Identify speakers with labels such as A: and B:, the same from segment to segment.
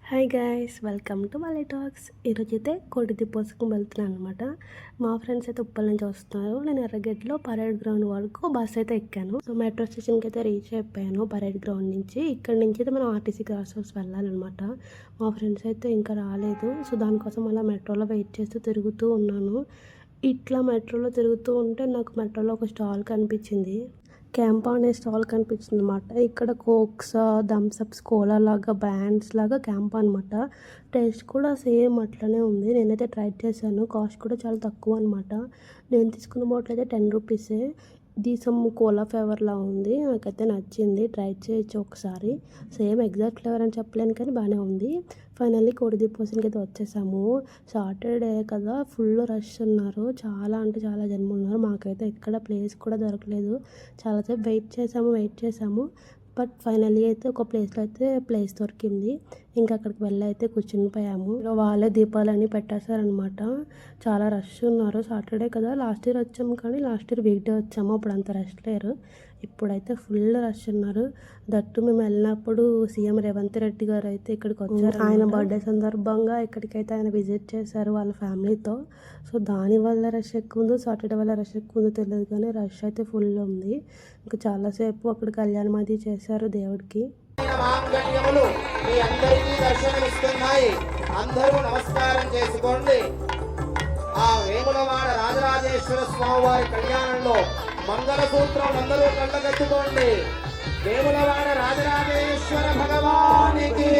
A: Hi guys, welcome to malai talks. ఈరోజైతే కోటి దీపోత్సవం వెళ్తున్నాను అనమాట. మా ఫ్రెండ్స్ అయితే ఉప్పల్ నుంచి వస్తున్నారు. నేను ఎర్రగడ్డలో పరేడ్ గ్రౌండ్ వరకు బస్ అయితే ఎక్కాను. సో మెట్రో స్టేషన్కి అయితే రీచ్ అయిపోయాను పరేడ్ గ్రౌండ్ నుంచి. ఇక్కడ నుంచి అయితే మనం ఆర్టీసీ క్రాస్ రోడ్స్ వెళ్ళాలన్నమాట. మా ఫ్రెండ్స్ అయితే ఇంకా రాలేదు. సో దానికోసం అలా మెట్రోలో వెయిట్ చేస్తూ తిరుగుతూ ఉన్నాను. ఇట్లా మెట్రోలో తిరుగుతూ ఉంటే నాకు మెట్రోలో ఒక స్టాల్ కనిపించింది. క్యాంపా అనే స్టాల్ కనిపించింది అనమాట. ఇక్కడ కోక్స్, థమ్స్అప్స్, కోలా లాగా బ్రాండ్స్ లాగా క్యాంపా అనమాట. టేస్ట్ కూడా సేమ్ అట్లనే ఉంది. నేనైతే ట్రై చేశాను. కాస్ట్ కూడా చాలా తక్కువ అనమాట. నేను తీసుకున్న బాటిల్ అయితే 10 రూపీసే. ఇది సమ్ కోలా ఫ్లేవర్లా ఉంది. నాకైతే నచ్చింది. ట్రై చేయొచ్చు ఒకసారి. సేమ్ ఎగ్జాక్ట్ ఫ్లేవర్ అని చెప్పలేను కానీ బాగానే ఉంది. ఫైనల్లీ కోటి దీపోత్సవానికి అయితే వచ్చేసాము. సాటర్డే కదా, ఫుల్ రష్ ఉన్నారు. చాలా అంటే చాలా జనం ఉన్నారు. మాకైతే ఎక్కడ ప్లేస్ కూడా దొరకలేదు. చాలాసేపు వెయిట్ చేసాము. బట్ ఫైనల్లీ అయితే ఒక ప్లేస్లో అయితే ప్లేస్ దొరికింది. ఇంకా అక్కడికి వెళ్ళి అయితే కూర్చుని పోయాము. వాళ్ళే దీపాలన్నీ పెట్టేశారనమాట. చాలా రష్ ఉన్నారు. సాటర్డే కదా, లాస్ట్ ఇయర్ వచ్చాము కానీ లాస్ట్ ఇయర్ వీక్ డే వచ్చాము. అప్పుడు అంత రష్ లేరు. ఇప్పుడైతే ఫుల్ రష్ ఉన్నారు. దట్టు మేము వెళ్ళినప్పుడు సీఎం రేవంత్ రెడ్డి గారు అయితే ఇక్కడికి వచ్చారు. ఆయన బర్త్డే సందర్భంగా ఇక్కడికైతే ఆయన విజిట్ చేశారు వాళ్ళ ఫ్యామిలీతో. సో దానివల్ల రష్ ఎక్కువ ఉందో, సాటర్డే వల్ల రష్ ఎక్కువ ఉందో తెలియదు కానీ రష్ అయితే ఫుల్ ఉంది. ఇంకా చాలాసేపు అక్కడ కళ్యాణం అది చేశారు దేవుడికి.
B: అందరూ నమస్కారం చేసుకోండి. ఆ వేములవాడ రాజరాజేశ్వర స్వామి వారి కళ్యాణంలో మంగళసూత్రం అందరూ కళ్ళగట్టుకోండి. వేములవాడ రాజరాజేశ్వర భగవానికి.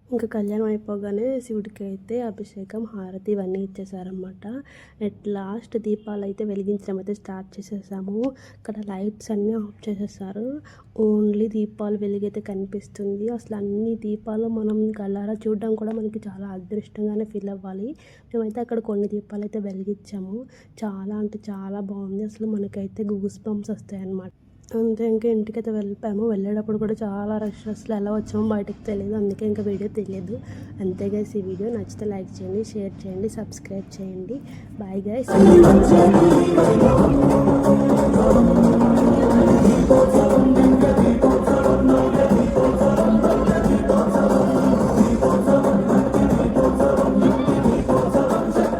A: ఇంకా కళ్యాణం అయిపోగానే శివుడికి అయితే అభిషేకం, హారతి ఇవన్నీ ఇచ్చేసారనమాట. ఎట్ లాస్ట్ దీపాలు అయితే వెలిగించడం అయితే స్టార్ట్ చేసేసాము. ఇక్కడ లైట్స్ అన్నీ ఆఫ్ చేసేసారు. ఓన్లీ దీపాలు వెలిగైతే కనిపిస్తుంది. అసలు అన్ని దీపాలు మనం కళ్ళారా చూడడం కూడా మనకి చాలా అదృష్టంగానే ఫీల్ అవ్వాలి. మేమైతే అక్కడ కొన్ని దీపాలు అయితే వెలిగించాము. చాలా అంటే చాలా బాగుంది. అసలు మనకైతే గూస్ బంప్స్ వస్తాయి అన్నమాట. అంతే, ఇంకా ఇంటికైతే వెళ్ళిపోయాము. వెళ్ళేటప్పుడు కూడా చాలా రష్. అసలు ఎలా వచ్చామో బయటకు తెలియదు. అందుకే ఇంకా వీడియో తెలియదు. అంతే గైస్, ఈ వీడియో నచ్చితే లైక్ చేయండి, షేర్ చేయండి, సబ్స్క్రైబ్ చేయండి. Bye guys.